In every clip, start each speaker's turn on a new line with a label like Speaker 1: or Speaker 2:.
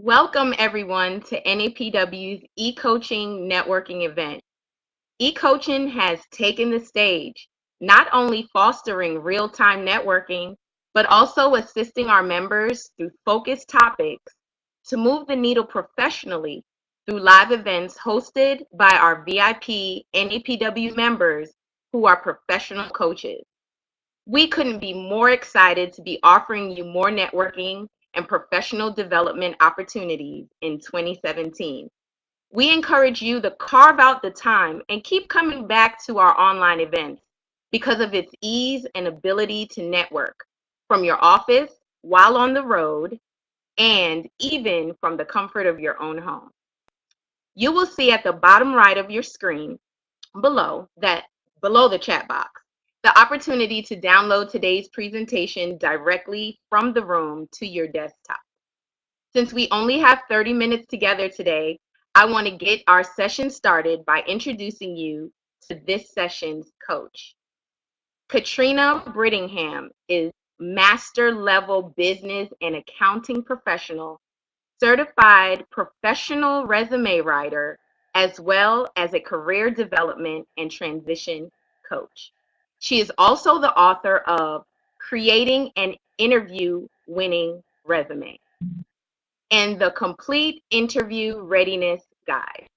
Speaker 1: Welcome everyone to NAPW's e-coaching networking event. E-coaching has taken the stage, not only fostering real-time networking, but also assisting our members through focused topics to move the needle professionally through live events hosted by our VIP NAPW members who are professional coaches. We couldn't be more excited to be offering you more networking and professional development opportunities in 2017. We encourage you to carve out the time and keep coming back to our online events because of its ease and ability to network from your office while on the road and even from the comfort of your own home. You will see at the bottom right of your screen below the chat box the opportunity to download today's presentation directly from the room to your desktop. Since we only have 30 minutes together today, I want to get our session started by introducing you to this session's coach. Katrina Brittingham is master level business and accounting professional, certified professional resume writer, as well as a career development and transition coach. She is also the author of Creating an Interview Winning Resume and the Complete Interview Readiness Guide.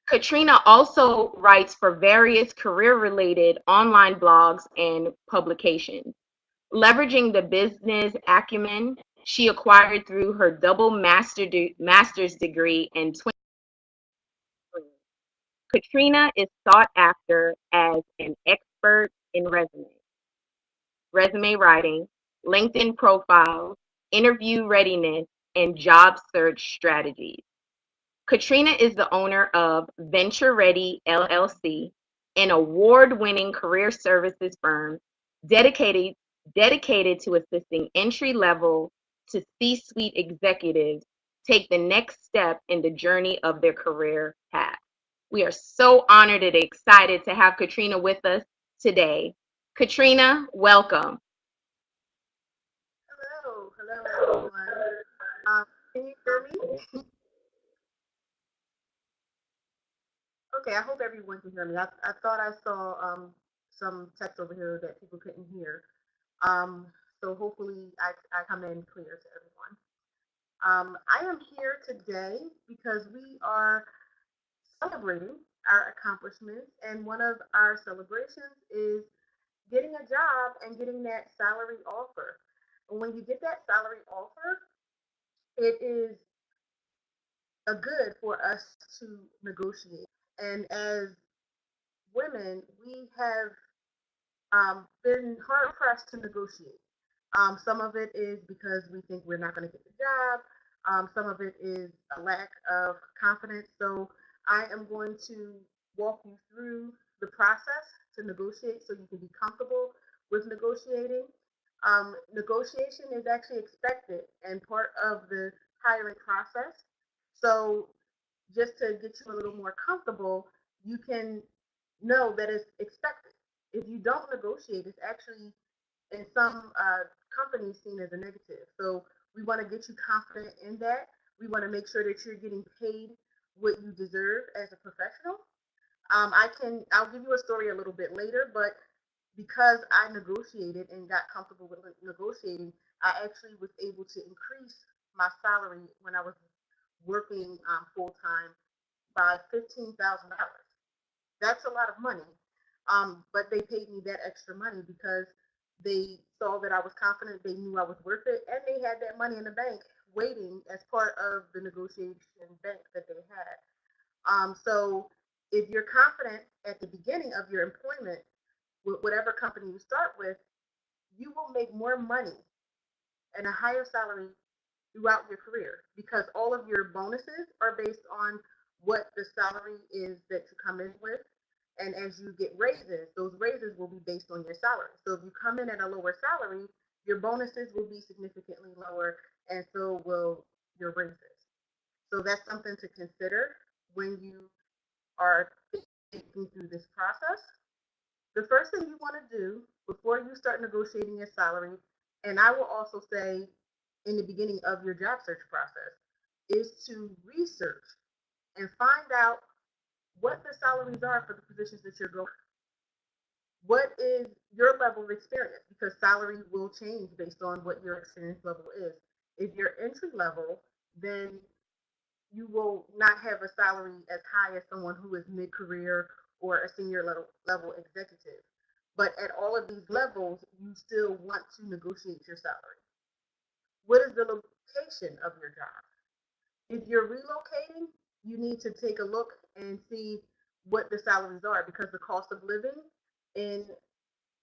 Speaker 1: Katrina also writes for various career-related online blogs and publications. Leveraging the business acumen she acquired through her double master's degree in 20. Katrina is sought after as an expert in resume writing, LinkedIn profiles, interview readiness, and job search strategies. Katrina is the owner of Venture Ready LLC, an award-winning career services firm dedicated to assisting entry-level to C-suite executives take the next step in the journey of their career path. We are so honored and excited to have Katrina with us today. Katrina, welcome.
Speaker 2: Hello everyone. Can you hear me? Okay, I hope everyone can hear me. I thought I saw some text over here that people couldn't hear. Um, so hopefully I come in clear to everyone. I am here today because we are celebrating our accomplishments, and one of our celebrations is getting a job and getting that salary offer. And when you get that salary offer, it is a good for us to negotiate. And as women, we have been hard pressed to negotiate. Some of it is because we think we're not going to get the job. Some of it is a lack of confidence. So I am going to walk you through the process to negotiate so you can be comfortable with negotiating. Negotiation is actually expected and part of the hiring process. So just to get you a little more comfortable, you can know that it's expected. If you don't negotiate, it's actually in some companies seen as a negative. So we want to get you confident in that. We want to make sure that you're getting paid what you deserve as a professional. I'll give you a story a little bit later, but because I negotiated and got comfortable with negotiating, I actually was able to increase my salary when I was working full time by $15,000. That's a lot of money. But they paid me that extra money because they saw that I was confident, they knew I was worth it, and they had that money in the bank waiting as part of the negotiation bank that they had. So if you're confident at the beginning of your employment with whatever company you start with, you will make more money and a higher salary throughout your career because all of your bonuses are based on what the salary is that you come in with. And as you get raises, those raises will be based on your salary. So if you come in at a lower salary, your bonuses will be significantly lower, and so will your raises. So that's something to consider when you are thinking through this process. The first thing you want to do before you start negotiating your salary, and I will also say in the beginning of your job search process is to research and find out what the salaries are for the positions that you're going. What is your level of experience? Because salary will change based on what your experience level is. If you're entry level, then you will not have a salary as high as someone who is mid-career or a senior level executive. But at all of these levels, you still want to negotiate your salary. What is the location of your job? If you're relocating, you need to take a look and see what the salaries are, because the cost of living in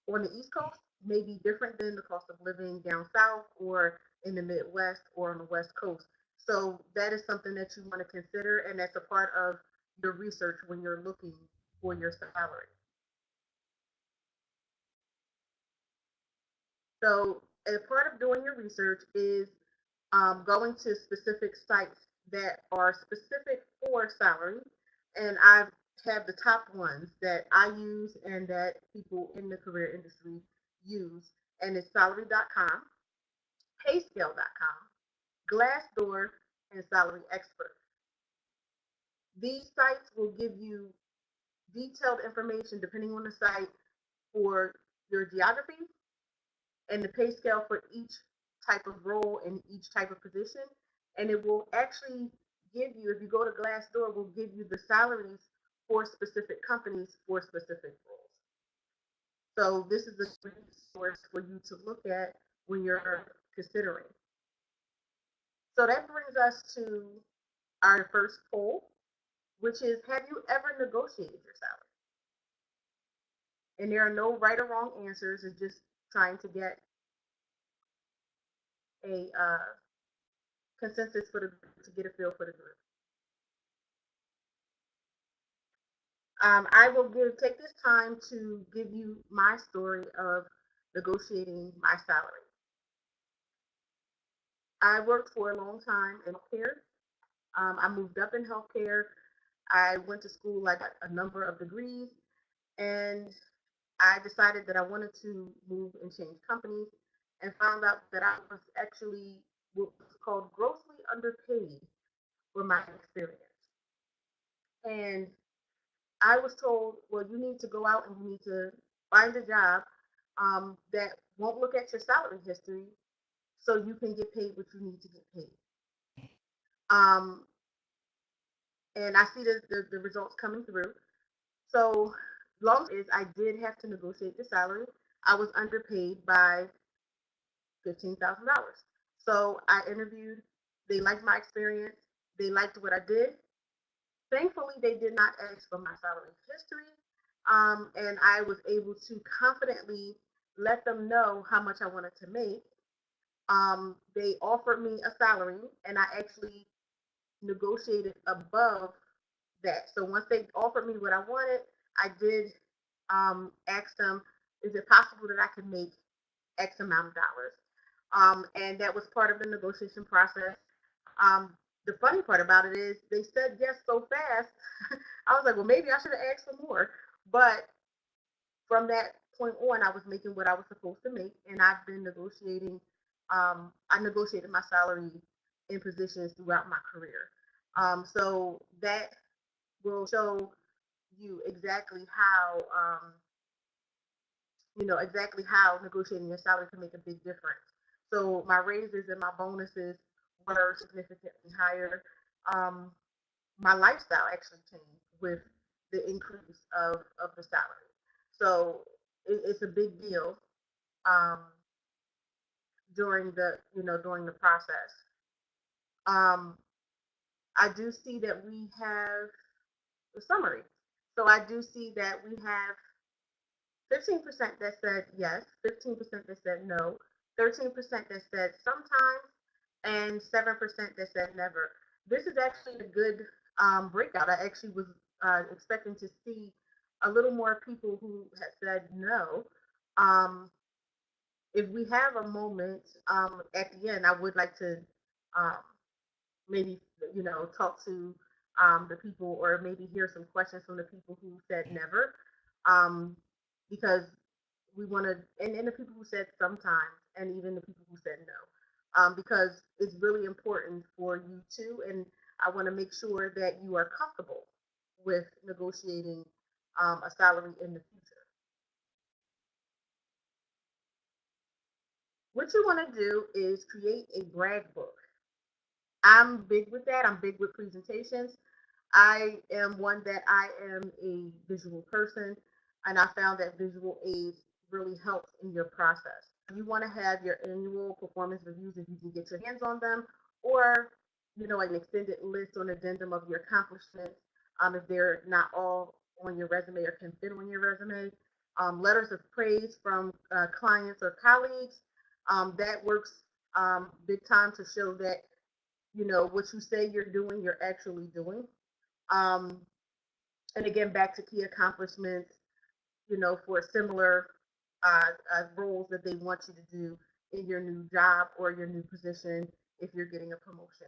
Speaker 2: on the East Coast may be different than the cost of living down south or in the Midwest or on the West Coast. So that is something that you want to consider, and that's a part of your research when you're looking for your salary. So a part of doing your research is going to specific sites that are specific for salary. And I have the top ones that I use and that people in the career industry use. And it's salary.com, payscale.com, Glassdoor, and Salary Expert. These sites will give you detailed information depending on the site for your geography and the pay scale for each type of role and each type of position. And it will actually give you, if you go to Glassdoor, will give you the salaries for specific companies for specific roles. So this is a great source for you to look at when you're considering. So that brings us to our first poll, which is, have you ever negotiated your salary? And there are no right or wrong answers. It's just trying to get a consensus for the group, to get a feel for the group. I will take this time to give you my story of negotiating my salary. I worked for a long time in healthcare. I moved up in healthcare. I went to school. I got a number of degrees, and I decided that I wanted to move and change companies, and found out that I was actually what was called grossly underpaid for my experience. And I was told, well, you need to go out and you need to find a job that won't look at your salary history, so you can get paid what you need to get paid. Um, and I see the results coming through. So long as I did have to negotiate the salary, I was underpaid by $15,000. So I interviewed. They liked my experience. They liked what I did. Thankfully, they did not ask for my salary history, and I was able to confidently let them know how much I wanted to make. They offered me a salary, and I actually negotiated above that. So once they offered me what I wanted, I did ask them, is it possible that I could make X amount of dollars? And that was part of the negotiation process. Um, the funny part about it is they said yes so fast. I was like, well, maybe I should have asked for more. But from that point on, I was making what I was supposed to make, and I've been negotiating. I negotiated my salary in positions throughout my career. So that will show you exactly how exactly how negotiating your salary can make a big difference. So my raises and my bonuses were significantly higher. Um, my lifestyle actually changed with the increase of the salary. So it's a big deal um, during the process. Um, I do see that we have the summary. So I do see that we have 15% that said yes, 15% that said no, 13% that said sometimes, and 7% that said never. This is actually a good breakout. I actually was expecting to see a little more people who had said no. Um, if we have a moment at the end, I would like to um, maybe talk to the people, or maybe hear some questions from the people who said never, um, because we want to, and the people who said sometimes, and even the people who said no. because it's really important for you too. And I want to make sure that you are comfortable with negotiating a salary in the future. What you want to do is create a brag book. I'm big with that. I'm big with presentations. I am one that I am a visual person, and I found that visual aids really helps in your process. You want to have your annual performance reviews if you can get your hands on them, or an extended list or an addendum of your accomplishments, if they're not all on your resume or can fit on your resume. Letters of praise from clients or colleagues, that works big time to show that what you say you're doing, you're actually doing. Um, and again, back to key accomplishments, for similar roles that they want you to do in your new job or your new position if you're getting a promotion.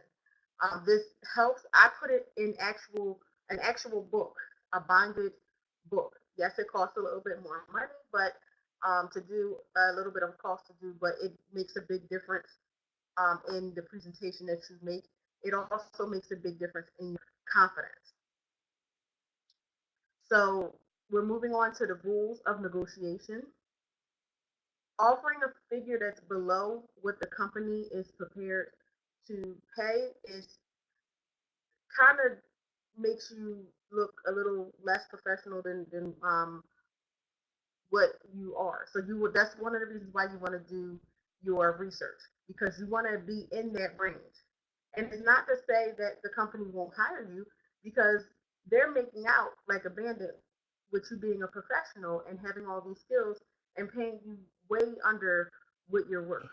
Speaker 2: This helps. I put it in an actual book, a binded book. Yes, it costs a little bit more money, but to do a little bit of cost to do, but it makes a big difference in the presentation that you make. It also makes a big difference in your confidence. So we're moving on to the rules of negotiation. Offering a figure that's below what the company is prepared to pay is kind of makes you look a little less professional than what you are. So that's one of the reasons why you want to do your research, because you want to be in that range. And it's not to say that the company won't hire you, because they're making out like a bandit with you being a professional and having all these skills and paying you way under what you're worth.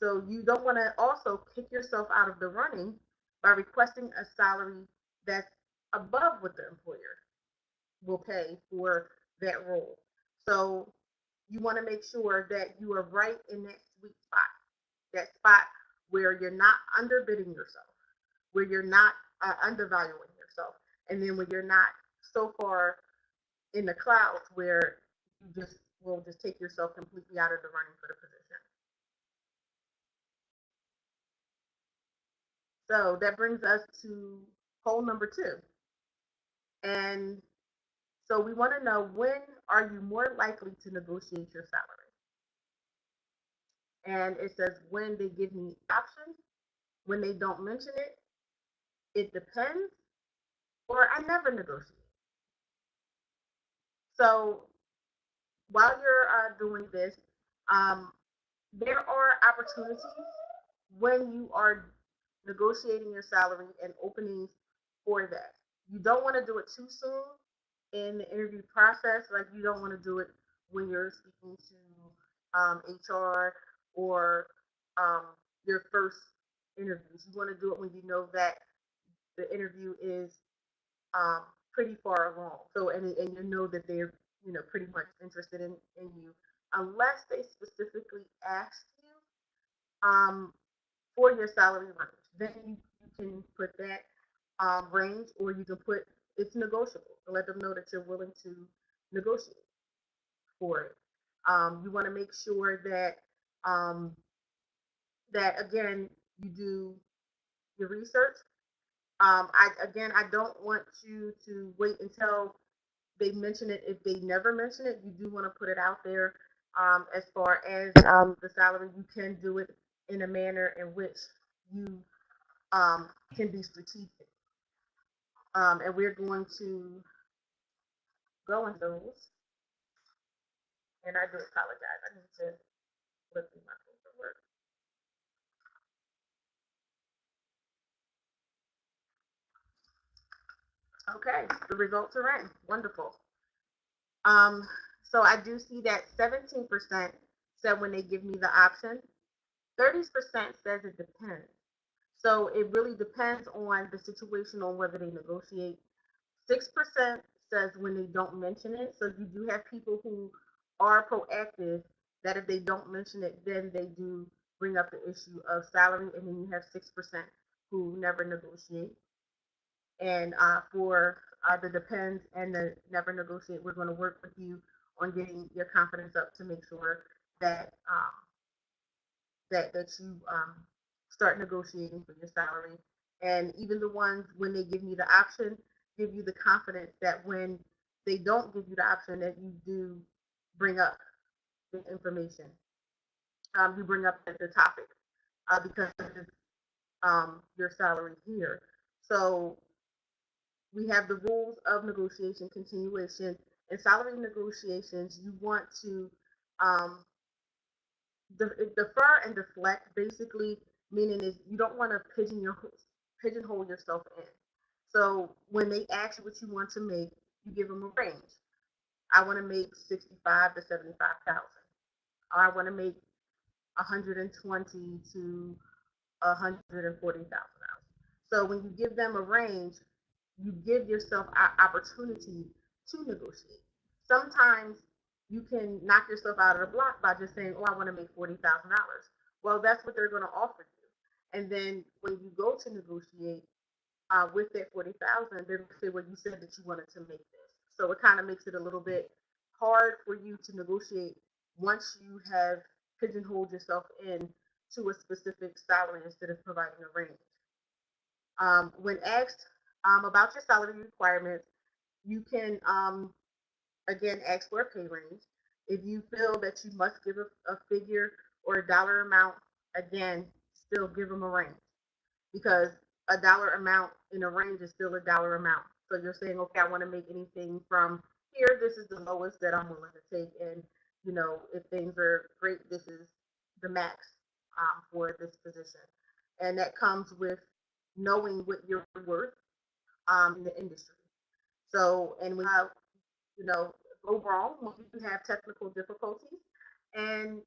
Speaker 2: So you don't want to also kick yourself out of the running by requesting a salary that's above what the employer will pay for that role. So you want to make sure that you are right in that spot where you're not underbidding yourself, where you're not undervaluing yourself, and then when you're not so far in the clouds where you just will just take yourself completely out of the running for the position. So that brings us to poll number 2. And so we want to know, when are you more likely to negotiate your salary? And it says, when they give me options, when they don't mention it, it depends, or I never negotiate. So while you're doing this, there are opportunities when you are negotiating your salary and openings for that. You don't want to do it too soon in the interview process. Like, you don't want to do it when you're speaking to HR or your first interviews. You want to do it when you know that the interview is pretty far along. So and you know that they're pretty much interested in you, unless they specifically ask you for your salary range. Then you can put that range, or you can put it's negotiable to let them know that you're willing to negotiate for it. You want to make sure that that again you do your research. I don't want you to wait until they mention it. If they never mention it, you do want to put it out there. As far as the salary, you can do it in a manner in which you can be strategic. And we're going to go in those. And I do apologize. I need to look through my paperwork. Okay, the results are in. Wonderful. So I do see that 17% said when they give me the option. 30% says it depends. So it really depends on the situation, on whether they negotiate. 6% says when they don't mention it. So you do have people who are proactive, that if they don't mention it, then they do bring up the issue of salary. And then you have 6% who never negotiate. And for the depends and the never negotiate, we're going to work with you on getting your confidence up to make sure that that you start negotiating for your salary. And even the ones when they give you the option, give you the confidence that when they don't give you the option, that you do bring up the information. You bring up the topic because it's your salary here. So we have the rules of negotiation continuation. In salary negotiations, you want to um, defer and deflect, basically meaning is you don't want to pigeonhole yourself in. So when they ask you what you want to make, you give them a range. I want to make 65 to 75,000. I want to make 120 to 140,000. So when you give them a range, you give yourself an opportunity to negotiate. Sometimes you can knock yourself out of the block by just saying, "Oh, I want to make $40,000." Well, that's what they're going to offer you. And then when you go to negotiate with that 40,000, they're going to say, "Well, you said that you wanted to make this." So it kind of makes it a little bit hard for you to negotiate once you have pigeonholed yourself in to a specific salary instead of providing a range. When asked about your salary requirements, you can again ask for a pay range. If you feel that you must give a figure or a dollar amount, again, still give them a range because a dollar amount in a range is still a dollar amount. So you're saying, okay, I want to make anything from here. This is the lowest that I'm willing to take, and if things are great, this is the max for this position, and that comes with knowing what you're worth in the industry. So, and we have, you know, go wrong when you have technical difficulties, and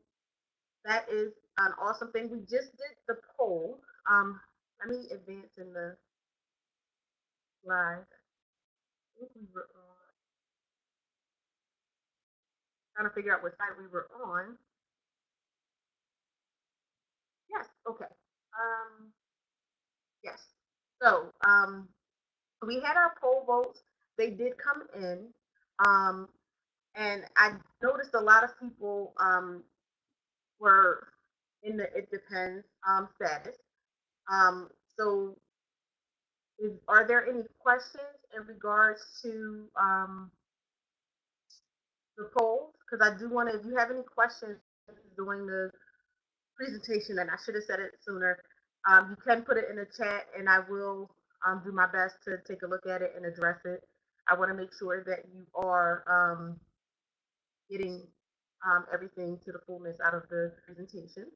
Speaker 2: that is an awesome thing. We just did the poll. Let me advance in the slide. I think we were trying to figure out what side we were on. Yes, okay. Yes. So we had our poll votes. They did come in. Um, and I noticed a lot of people were in the it depends status. Um, so, are there any questions in regards to the polls? Because I do want to, if you have any questions during the presentation, and I should have said it sooner, you can put it in the chat, and I will do my best to take a look at it and address it. I want to make sure that you are getting everything to the fullness out of the presentation.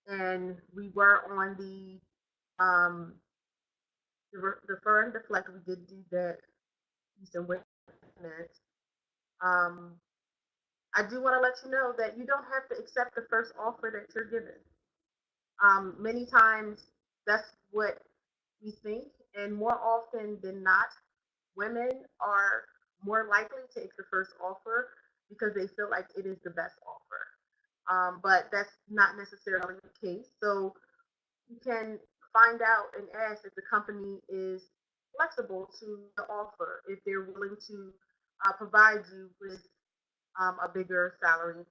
Speaker 2: And we were on the defer and deflect. We did do that. Some minutes. I do want to let you know that you don't have to accept the first offer that you're given. Many times that's what we think, and more often than not, women are more likely to take the first offer because they feel like it is the best offer. But that's not necessarily the case. So you can find out and ask if the company is flexible to the offer, if they're willing to provide you with a bigger salary,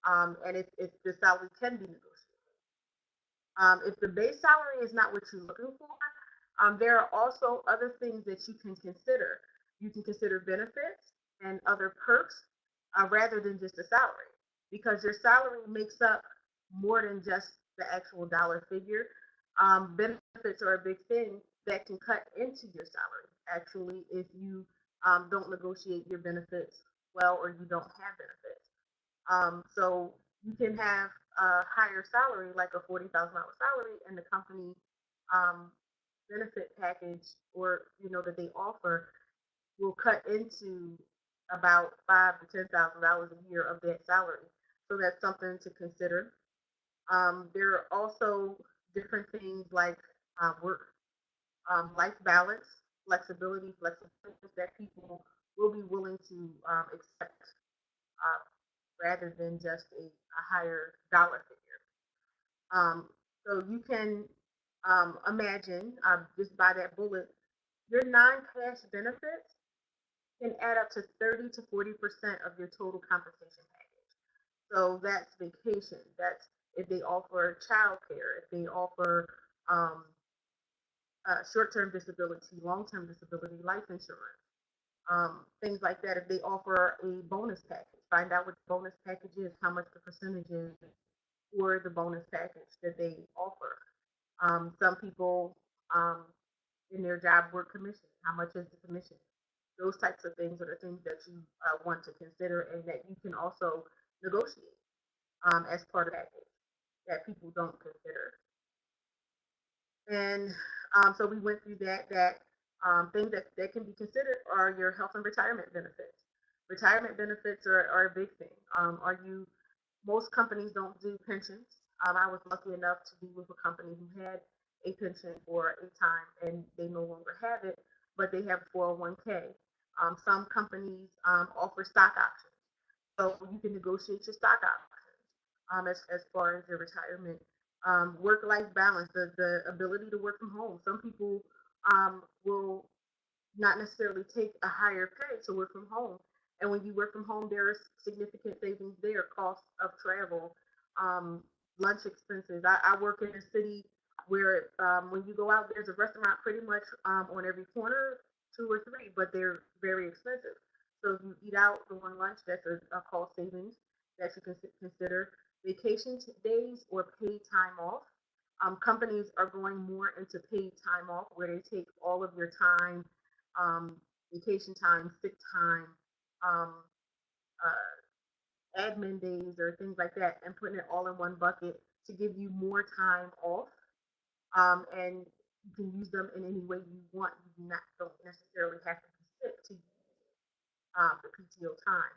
Speaker 2: and if the salary can be negotiated. If the base salary is not what you're looking for, there are also other things that you can consider. You can consider benefits and other perks rather than just a salary, because your salary makes up more than just the actual dollar figure. Benefits are a big thing that can cut into your salary, actually, if you don't negotiate your benefits well or you don't have benefits. So you can have a higher salary, like a $40,000 salary, and the company benefit package or that they offer will cut into about $5,000 to $10,000 a year of that salary. So that's something to consider. There are also different things like work life balance, flexibility that people will be willing to accept rather than just a higher dollar figure. So you can imagine just by that bullet, your non-cash benefits can add up to 30 to 40% of your total compensation package. So that's vacation, that's if they offer child care, if they offer um, short-term disability, long-term disability, life insurance, things like that. If they offer a bonus package, find out what the bonus package is, how much the percentage is for the bonus package that they offer. Some people in their job work commission. How much is the commission? Those types of things are the things that you want to consider and that you can also negotiate as part of that package that people don't consider. And so we went through that things that can be considered are your health and retirement benefits. Retirement benefits are a big thing. Are you Most companies don't do pensions. I was lucky enough to be with a company who had a pension for a time and they no longer have it, but they have 401k. Some companies offer stock options. So you can negotiate your stock options as far as your retirement. Work-life balance, the ability to work from home. Some people will not necessarily take a higher pay to work from home. And when you work from home, there's significant savings there, cost of travel, um, lunch expenses. I work in a city where when you go out, there's a restaurant pretty much on every corner, two or three, but they're very expensive. So if you eat out during lunch, that's a cost savings that you can consider. Vacation days or paid time off. Companies are going more into paid time off where they take all of your time, um, vacation time, sick time, um, admin days, or things like that, and putting it all in one bucket to give you more time off. And you can use them in any way you want. You don't necessarily have to be sick to use the PTO time.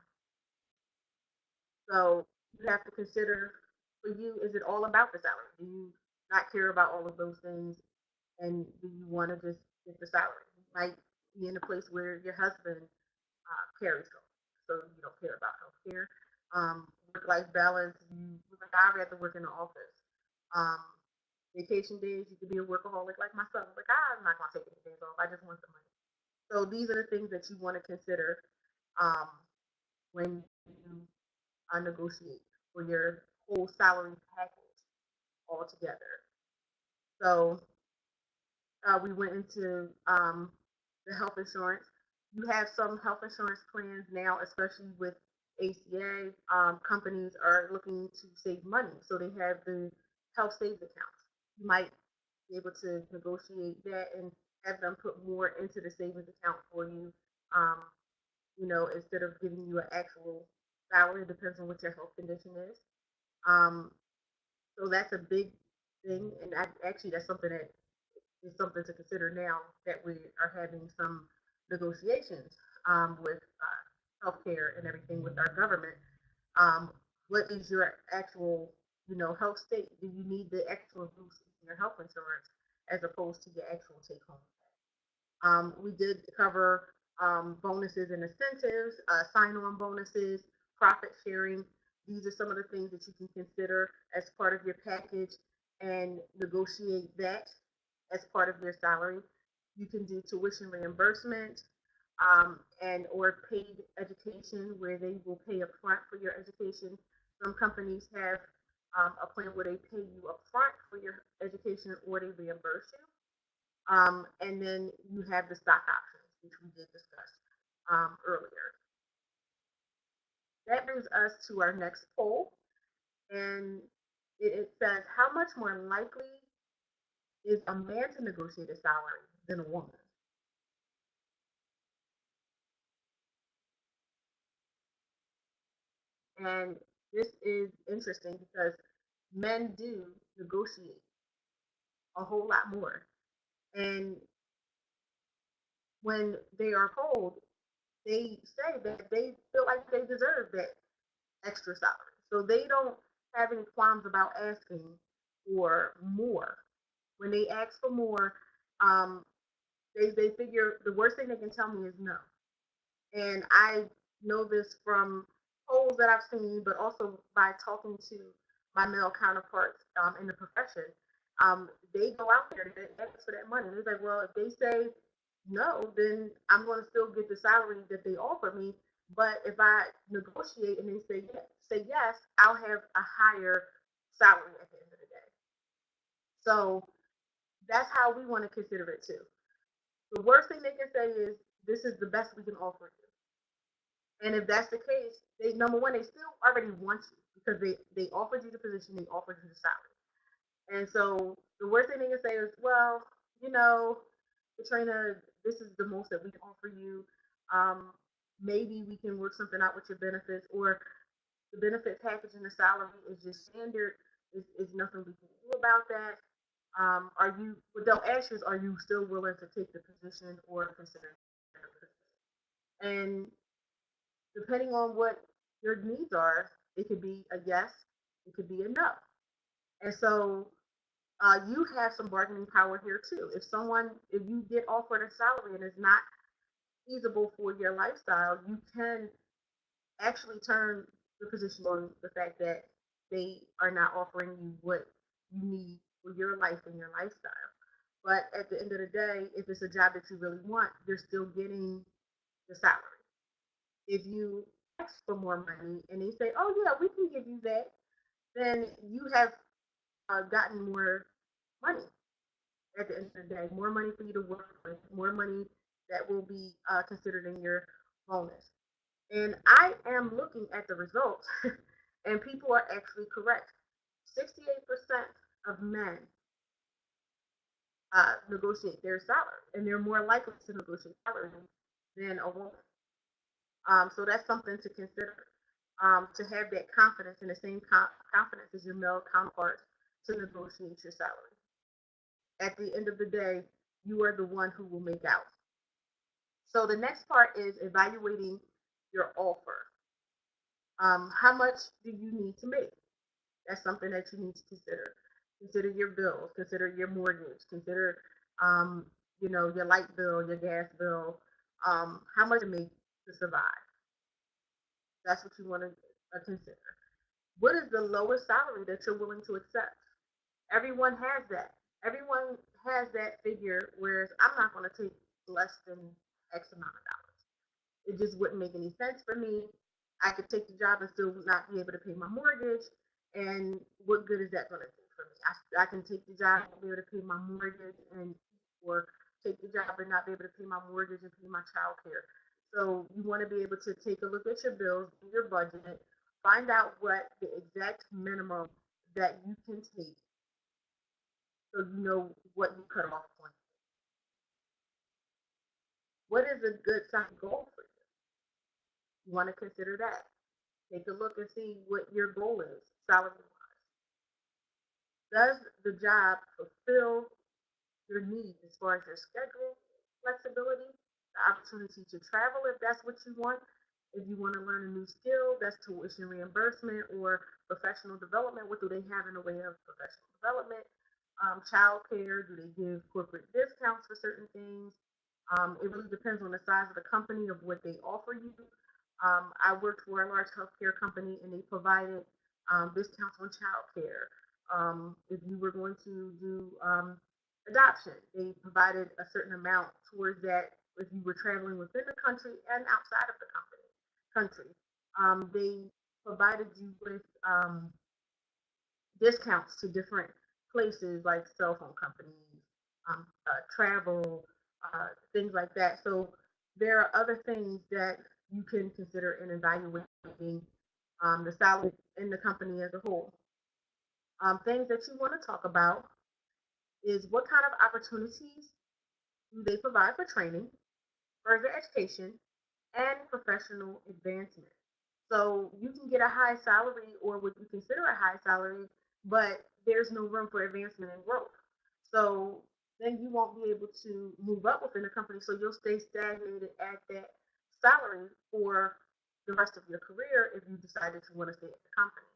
Speaker 2: So you have to consider, for you, is it all about the salary? Do you not care about all of those things, and do you want to just get the salary? You might be in a place where your husband carries over, so you don't care about health care. Work-life balance, you like I'd rather work in the office. Um, Vacation days, you could be a workaholic like myself. Like I'm not gonna take any days off. I just want the money. So these are the things that you want to consider um, when you negotiate for your whole salary package altogether. So we went into the health insurance. You have some health insurance plans now, especially with ACA. Companies are looking to save money, so they have the health savings accounts. You might be able to negotiate that and have them put more into the savings account for you. Um, instead of giving you an actual salary, it depends on what your health condition is. Um, so that's a big thing, and actually that's something that is something to consider now that we are having some negotiations with healthcare and everything with our government. Um, what is your actual, health state? Do you need the extra boost in your health insurance as opposed to your actual take home? We did cover bonuses and incentives, sign-on bonuses, profit sharing. These are some of the things that you can consider as part of your package and negotiate that as part of your salary. You can do tuition reimbursement and or paid education where they will pay up front for your education. Some companies have a plan where they pay you up front for your education or they reimburse you. And then you have the stock options, which we did discuss earlier. That brings us to our next poll. And it says, how much more likely is a man to negotiate a salary than a woman? And this is interesting because men do negotiate a whole lot more. And when they are polled, they say that they feel like they deserve that extra salary. So they don't have any qualms about asking for more. When they ask for more, um, they figure the worst thing they can tell me is no. And I know this from polls that I've seen, but also by talking to my male counterparts in the profession. They go out there and ask for that money. And it's like, well, if they say no, then I'm going to still get the salary that they offer me. But if I negotiate and they say yes, I'll have a higher salary at the end of the day. So that's how we want to consider it too. The worst thing they can say is, this is the best we can offer you. And if that's the case, they, number one, they still already want you because they offered you the position, they offered you the salary. And so the worst thing they can say is, well, you know, Katrina, this is the most that we can offer you. Um, Maybe we can work something out with your benefits, or the benefit package and the salary is just standard. Is nothing we can do about that. Are you? What they'll ask you is, are you still willing to take the position or consider the position? And depending on what your needs are, it could be a yes, it could be a no. And so you have some bargaining power here too. If you get offered a salary and it's not feasible for your lifestyle, you can actually turn the position on the fact that they are not offering you what you need for your life and your lifestyle. But at the end of the day, if it's a job that you really want, you're still getting the salary. If you ask for more money and they say, oh, yeah, we can give you that, then you have gotten more money at the end of the day, more money for you to work with, more money that will be considered in your bonus. And I am looking at the results, and people are actually correct. 68% of men negotiate their salary, and they're more likely to negotiate salary than a woman. So that's something to consider. To have that confidence and the same confidence as your male counterparts to negotiate your salary. At the end of the day, you are the one who will make out. So the next part is evaluating your offer. How much do you need to make? That's something that you need to consider. Consider your bills. Consider your mortgage. Consider, your light bill, your gas bill. How much to make to survive. That's what you want to consider. What is the lowest salary that you're willing to accept? Everyone has that. Everyone has that figure, whereas I'm not going to take less than X amount of dollars. It just wouldn't make any sense for me. I could take the job and still not be able to pay my mortgage. And what good is that going to do for me? I can take the job and be able to pay my mortgage, or take the job and not be able to pay my mortgage and pay my child care. So you want to be able to take a look at your bills, your budget, find out what the exact minimum that you can take, so you know what you cut off on. What is a good size goal for you? You want to consider that. Take a look and see what your goal is, salary wise. Does the job fulfill your needs as far as your schedule, flexibility, the opportunity to travel if that's what you want? If you want to learn a new skill, that's tuition reimbursement or professional development. What do they have in the way of professional development? Child care, do they give corporate discounts for certain things? It really depends on the size of the company of what they offer you. I worked for a large healthcare company and they provided discounts on child care. If you were going to do adoption, they provided a certain amount towards that if you were traveling within the country and outside of the country. They provided you with discounts to different places like cell phone companies, travel, things like that. So there are other things that you can consider in evaluating the salary in the company as a whole. Things that you want to talk about is what kind of opportunities do they provide for training, further education, and professional advancement. So you can get a high salary or what you consider a high salary, but there's no room for advancement and growth. So then you won't be able to move up within the company. So you'll stay stagnated at that salary for the rest of your career if you decide that you want to stay at the company,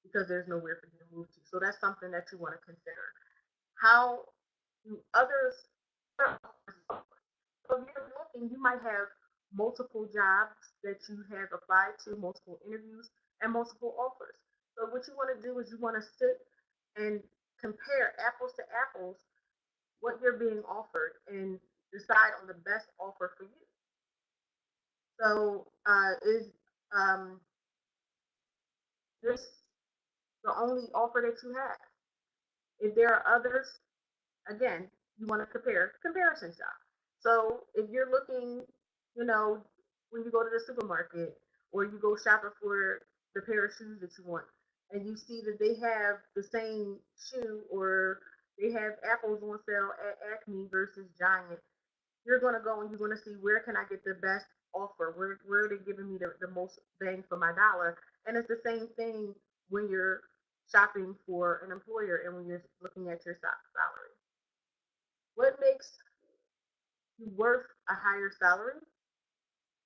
Speaker 2: because there's nowhere for you to move to. So that's something that you want to consider. How do others? So if you're looking, you might have multiple jobs that you have applied to, multiple interviews, and multiple offers. So what you want to do is you want to sit and compare apples to apples what you're being offered and decide on the best offer for you. So is this the only offer that you have. If there are others, again, you want to compare, comparison shop. So if you're looking, you know, when you go to the supermarket or you go shopping for the pair of shoes that you want, and you see that they have the same shoe or they have apples on sale at Acme versus Giant, you're going to go and you're going to see where can I get the best offer, where are they giving me the most bang for my dollar. And it's the same thing when you're shopping for an employer and when you're looking at your salary. What makes you worth a higher salary,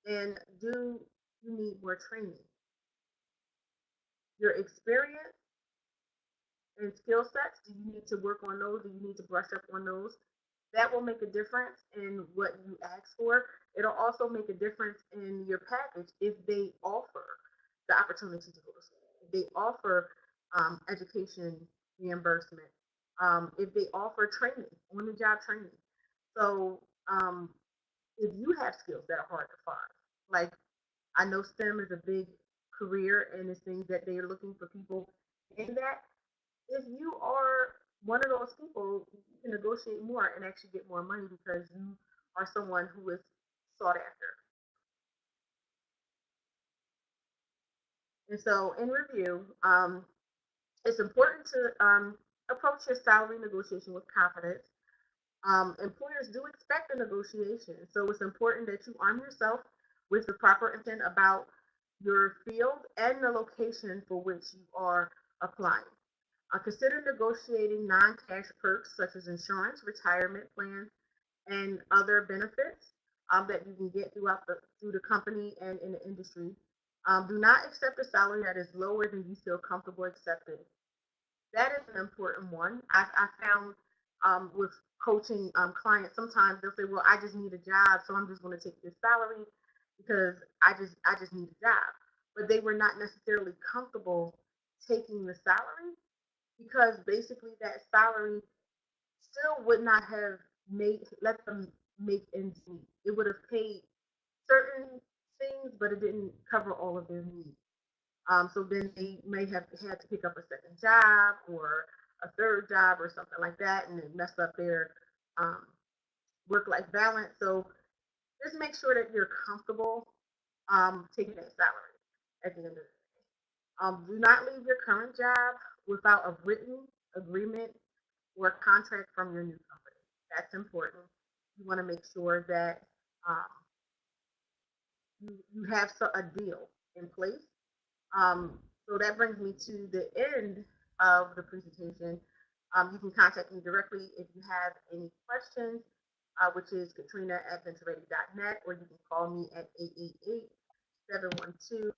Speaker 2: and do you need more training? Your experience and skill sets, do you need to work on those? Do you need to brush up on those? That will make a difference in what you ask for. It'll also make a difference in your package if they offer the opportunity to go to school, if they offer education reimbursement, if they offer training, on the job training. So if you have skills that are hard to find, like I know STEM is a big career and it's things that they're looking for people in that. If you are one of those people, you can negotiate more and actually get more money because you are someone who is sought after. And so, in review, it's important to approach your salary negotiation with confidence. Employers do expect a negotiation, so it's important that you arm yourself with the proper intent about your field and the location for which you are applying. Consider negotiating non-cash perks such as insurance, retirement plans, and other benefits that you can get through the company and in the industry. Do not accept a salary that is lower than you feel comfortable accepting. That is an important one. I found with coaching clients, sometimes they'll say, "Well, I just need a job, so I'm just going to take this salary because I just need a job." But they were not necessarily comfortable taking the salary because basically that salary still would not have made let them make ends meet. It would have paid certain things, but it didn't cover all of their needs. So then they may have had to pick up a second job or a third job or something like that, and it messed up their um, work-life balance. So just make sure that you're comfortable taking that salary at the end of the day. Do not leave your current job without a written agreement or a contract from your new company. That's important. You want to make sure that um, you have a deal in place. So that brings me to the end of the presentation. You can contact me directly if you have any questions, which is Katrina at ventureready.net, or you can call me at 888-712-4956.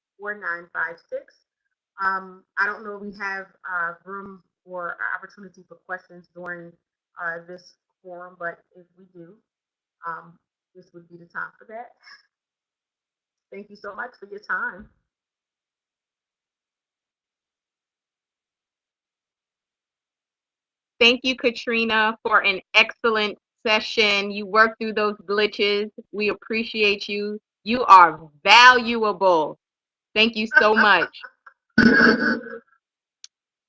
Speaker 2: I don't know if we have room or opportunity for questions during this forum, but if we do, this would be the time for that. Thank you so much for your time.
Speaker 1: Thank you, Katrina, for an excellent session. You worked through those glitches. We appreciate you. You are valuable. Thank you so much.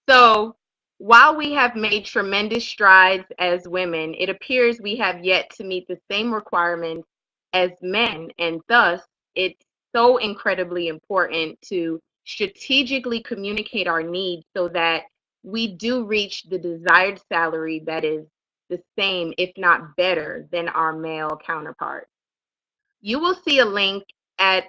Speaker 1: So, while we have made tremendous strides as women, it appears we have yet to meet the same requirements as men, and thus it's so incredibly important to strategically communicate our needs so that we do reach the desired salary that is the same, if not better, than our male counterpart. You will see a link at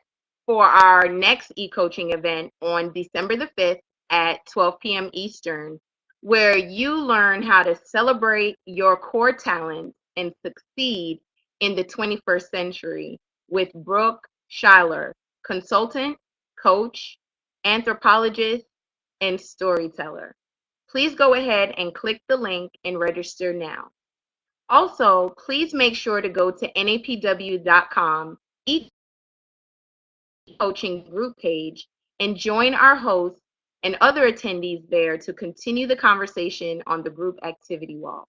Speaker 1: for our next e-coaching event on December the 5th at 12 p.m. Eastern, where you learn how to celebrate your core talents and succeed in the 21st century with Brooke Schuyler, consultant, coach, anthropologist, and storyteller. Please go ahead and click the link and register now. Also, please make sure to go to napw.com, coaching group page, and join our hosts and other attendees there to continue the conversation on the group activity wall.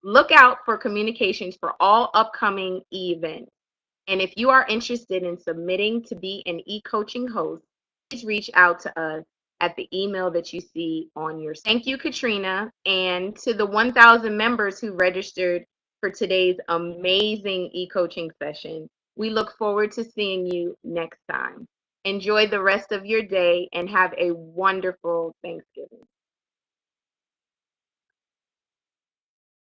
Speaker 1: Look out for communications for all upcoming events. And if you are interested in submitting to be an e-coaching host, please reach out to us at the email that you see on your. Thank you, Katrina, and to the 1,000 members who registered for today's amazing e-coaching session. We look forward to seeing you next time. Enjoy the rest of your day and have a wonderful Thanksgiving.